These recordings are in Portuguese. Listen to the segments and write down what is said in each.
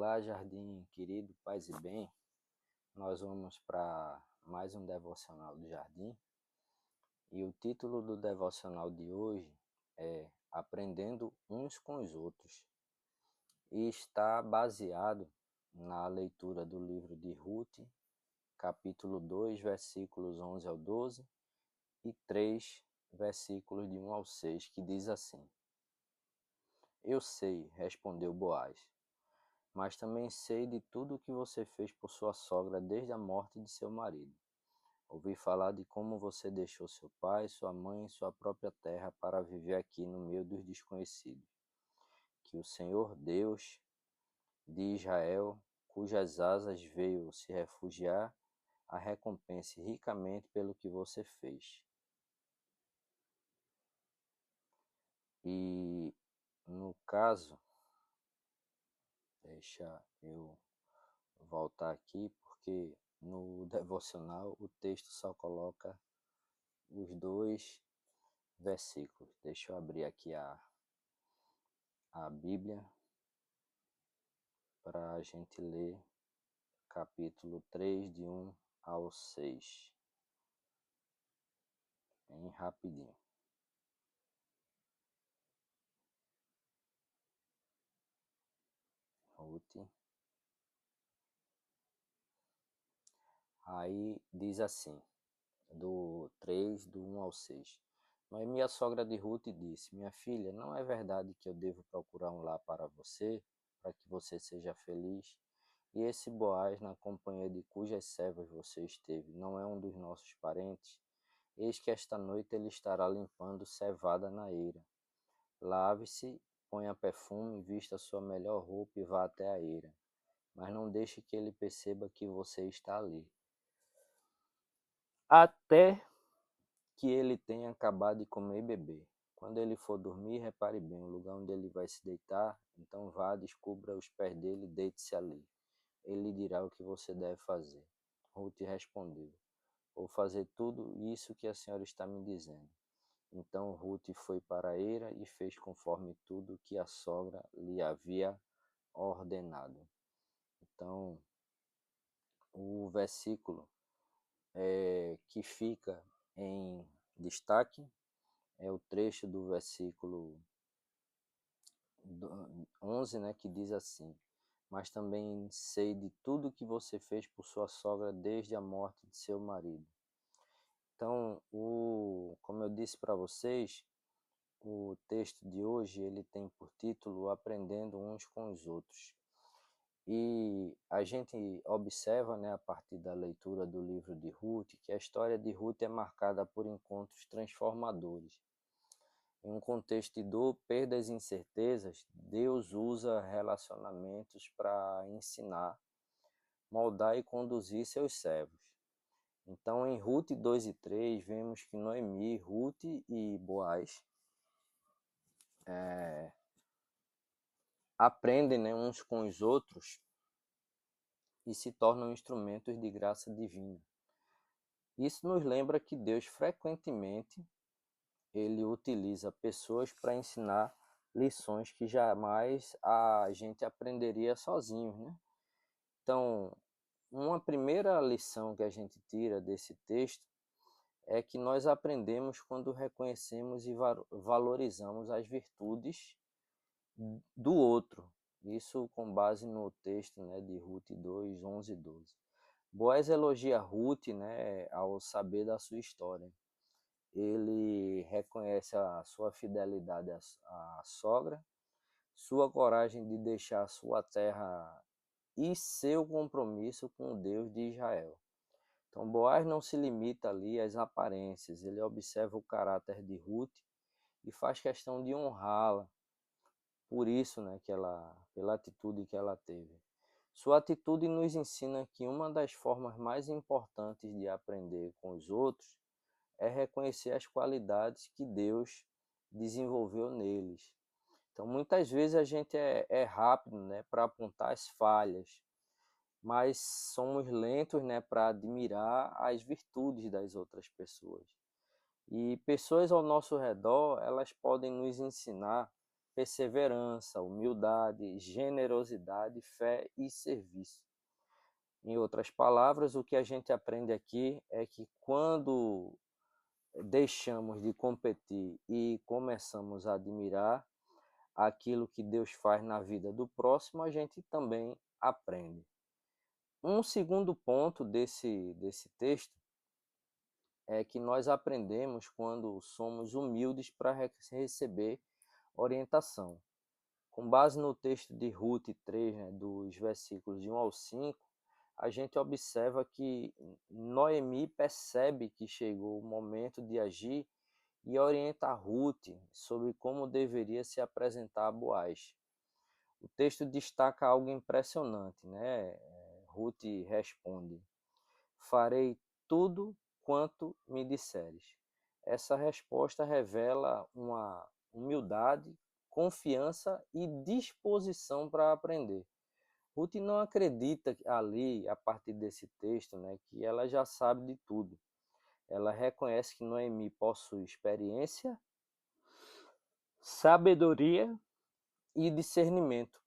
Olá, Jardim querido, paz e bem. Nós vamos para mais um devocional do Jardim e o título do devocional de hoje é Aprendendo uns com os outros e está baseado na leitura do livro de Ruth, capítulo 2, versículos 11 ao 12 e 3, versículos de 1 ao 6, que diz assim: Eu sei, respondeu Boaz, mas também sei de tudo o que você fez por sua sogra desde a morte de seu marido. Ouvi falar de como você deixou seu pai, sua mãe e sua própria terra para viver aqui no meio dos desconhecidos. Que o Senhor Deus de Israel, cujas asas veio se refugiar, a recompense ricamente pelo que você fez. E no caso, deixa eu voltar aqui, porque no devocional o texto só coloca os dois versículos. Deixa eu abrir aqui a Bíblia para a gente ler capítulo 3, de 1 ao 6. Bem rapidinho. Ruth. Aí diz assim, do 3, do 1 ao 6. Noemi, a sogra de Ruth, disse: Minha filha, não é verdade que eu devo procurar um lar para você, para que você seja feliz? E esse Boaz, na companhia de cujas servas você esteve, não é um dos nossos parentes? Eis que esta noite ele estará limpando cevada na eira. Lave-se, ponha perfume, vista sua melhor roupa e vá até a eira. Mas não deixe que ele perceba que você está ali, até que ele tenha acabado de comer e beber. Quando ele for dormir, repare bem o lugar onde ele vai se deitar, então vá, descubra os pés dele e deite-se ali. Ele lhe dirá o que você deve fazer. Ruth respondeu: Vou fazer tudo isso que a senhora está me dizendo. Então Ruth foi para a eira e fez conforme tudo que a sogra lhe havia ordenado. Então, o versículo que fica em destaque é o trecho do versículo 11, né, que diz assim: Mas também sei de tudo que você fez por sua sogra desde a morte de seu marido. Então, como eu disse para vocês, o texto de hoje ele tem por título Aprendendo uns com os outros. E a gente observa, né, a partir da leitura do livro de Ruth, que a história de Ruth é marcada por encontros transformadores. Em um contexto de dor, perdas e incertezas, Deus usa relacionamentos para ensinar, moldar e conduzir seus servos. Então, em Ruth 2 e 3, vemos que Noemi, Ruth e Boaz aprendem, né, uns com os outros e se tornam instrumentos de graça divina. Isso nos lembra que Deus frequentemente ele utiliza pessoas para ensinar lições que jamais a gente aprenderia sozinho, né? Então, uma primeira lição que a gente tira desse texto é que nós aprendemos quando reconhecemos e valorizamos as virtudes do outro. Isso com base no texto, né, de Ruth 2, 11 e 12. Boaz elogia Ruth, né, ao saber da sua história. Ele reconhece a sua fidelidade à sogra, sua coragem de deixar sua terra e seu compromisso com o Deus de Israel. Então, Boaz não se limita ali às aparências, ele observa o caráter de Ruth e faz questão de honrá-la por isso, né, pela atitude que ela teve. Sua atitude nos ensina que uma das formas mais importantes de aprender com os outros é reconhecer as qualidades que Deus desenvolveu neles. Então, muitas vezes a gente é rápido, né, para apontar as falhas, mas somos lentos, né, para admirar as virtudes das outras pessoas. E pessoas ao nosso redor, elas podem nos ensinar perseverança, humildade, generosidade, fé e serviço. Em outras palavras, o que a gente aprende aqui é que quando deixamos de competir e começamos a admirar aquilo que Deus faz na vida do próximo, a gente também aprende. Um segundo ponto desse texto é que nós aprendemos quando somos humildes para receber orientação. Com base no texto de Ruth 3, né, dos versículos de 1 ao 5, a gente observa que Noemi percebe que chegou o momento de agir e orienta Ruth sobre como deveria se apresentar a Boaz. O texto destaca algo impressionante, né? Ruth responde: farei tudo quanto me disseres. Essa resposta revela uma humildade, confiança e disposição para aprender. Ruth não acredita ali, a partir desse texto, né, que ela já sabe de tudo. Ela reconhece que Noemi possui experiência, sabedoria e discernimento.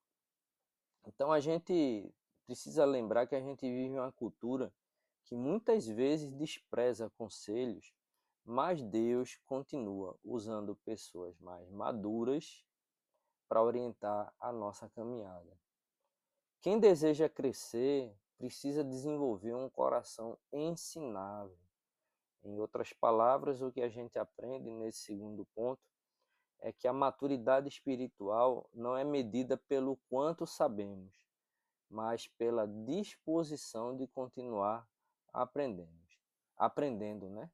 Então a gente precisa lembrar que a gente vive uma cultura que muitas vezes despreza conselhos, mas Deus continua usando pessoas mais maduras para orientar a nossa caminhada. Quem deseja crescer precisa desenvolver um coração ensinável. Em outras palavras, o que a gente aprende nesse segundo ponto é que a maturidade espiritual não é medida pelo quanto sabemos, mas pela disposição de continuar aprendendo, né?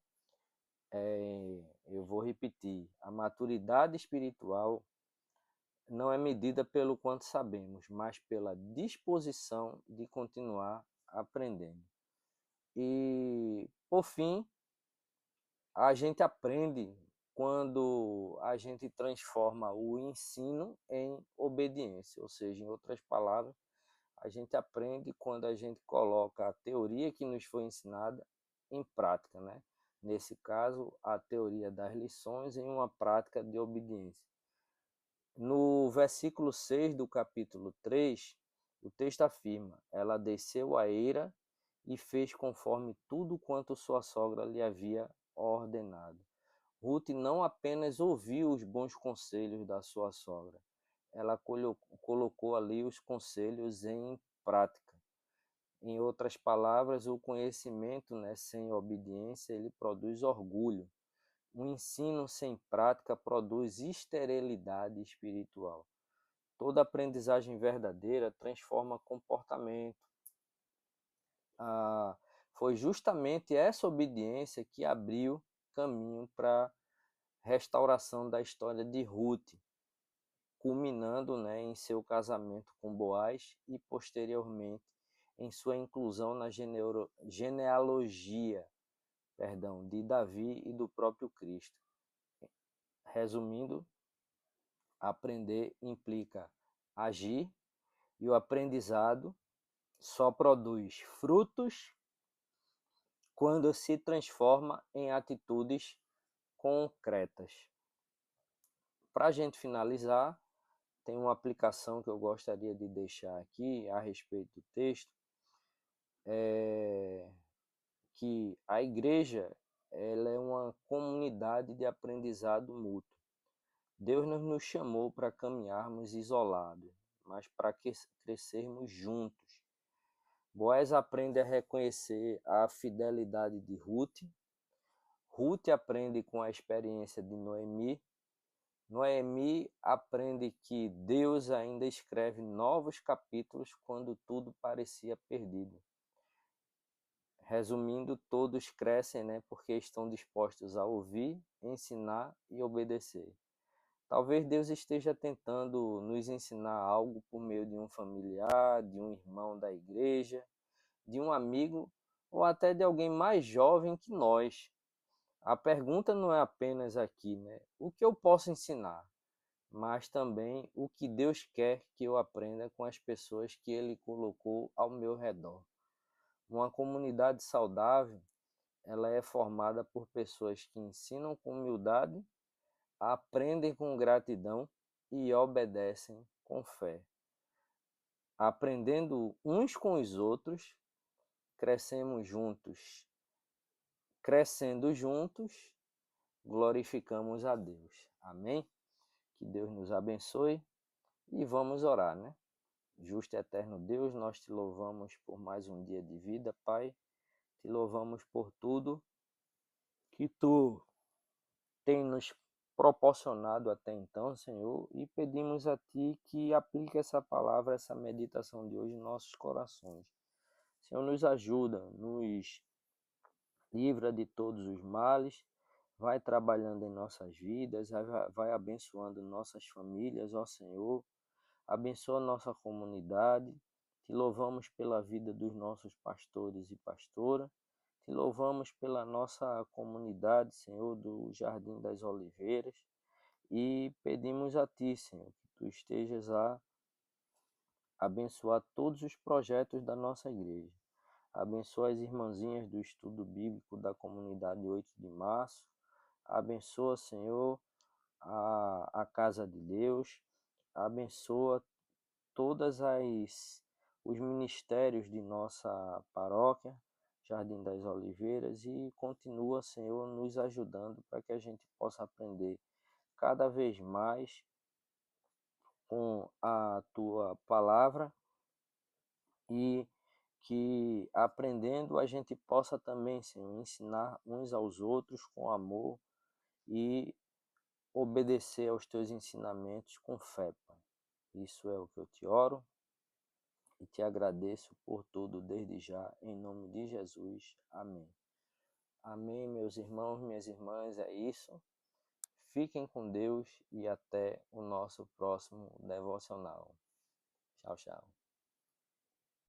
Eu vou repetir, a maturidade espiritual não é medida pelo quanto sabemos, mas pela disposição de continuar aprendendo. E, por fim, a gente aprende quando a gente transforma o ensino em obediência, ou seja, em outras palavras, a gente aprende quando a gente coloca a teoria que nos foi ensinada em prática, né? Nesse caso, a teoria das lições em uma prática de obediência. No versículo 6 do capítulo 3, o texto afirma: ela desceu a eira e fez conforme tudo quanto sua sogra lhe havia ordenado. Ruth não apenas ouviu os bons conselhos da sua sogra, ela colocou ali os conselhos em prática. Em outras palavras, o conhecimento, né, sem obediência, ele produz orgulho. O ensino sem prática produz esterilidade espiritual. Toda aprendizagem verdadeira transforma comportamento. Foi justamente essa obediência que abriu caminho para a restauração da história de Ruth, culminando, né, em seu casamento com Boaz e posteriormente em sua inclusão na genealogia, de Davi e do próprio Cristo. Resumindo, aprender implica agir e o aprendizado só produz frutos quando se transforma em atitudes concretas. Para a gente finalizar, tem uma aplicação que eu gostaria de deixar aqui a respeito do texto, que a igreja ela é uma comunidade de aprendizado mútuo. Deus não nos chamou para caminharmos isolados, mas para crescermos juntos. Boaz aprende a reconhecer a fidelidade de Ruth. Ruth aprende com a experiência de Noemi. Noemi aprende que Deus ainda escreve novos capítulos quando tudo parecia perdido. Resumindo, todos crescem, né, porque estão dispostos a ouvir, ensinar e obedecer. Talvez Deus esteja tentando nos ensinar algo por meio de um familiar, de um irmão da igreja, de um amigo ou até de alguém mais jovem que nós. A pergunta não é apenas aqui, né? O que eu posso ensinar? Mas também o que Deus quer que eu aprenda com as pessoas que Ele colocou ao meu redor. Uma comunidade saudável, ela é formada por pessoas que ensinam com humildade, aprendem com gratidão e obedecem com fé. Aprendendo uns com os outros, crescemos juntos. Crescendo juntos, glorificamos a Deus. Amém? Que Deus nos abençoe e vamos orar, né? Justo e eterno Deus, nós te louvamos por mais um dia de vida, Pai. Te louvamos por tudo que tu tem nos proporcionado até então, Senhor, e pedimos a Ti que aplique essa palavra, essa meditação de hoje em nossos corações. Senhor, nos ajuda, nos livra de todos os males, vai trabalhando em nossas vidas, vai abençoando nossas famílias, ó Senhor, abençoa nossa comunidade, te louvamos pela vida dos nossos pastores e pastoras, te louvamos pela nossa comunidade, Senhor, do Jardim das Oliveiras, e pedimos a Ti, Senhor, que Tu estejas a abençoar todos os projetos da nossa igreja. Abençoa as irmãzinhas do estudo bíblico da comunidade 8 de março. Abençoa, Senhor, a casa de Deus. Abençoa todas os ministérios de nossa paróquia, Jardim das Oliveiras, e continua, Senhor, nos ajudando para que a gente possa aprender cada vez mais com a Tua palavra e que aprendendo a gente possa também, Senhor, ensinar uns aos outros com amor e obedecer aos Teus ensinamentos com fé, Pai. Isso é o que eu te oro e te agradeço por tudo desde já, em nome de Jesus. Amém. Amém, meus irmãos, minhas irmãs, é isso. Fiquem com Deus e até o nosso próximo devocional. Tchau, tchau.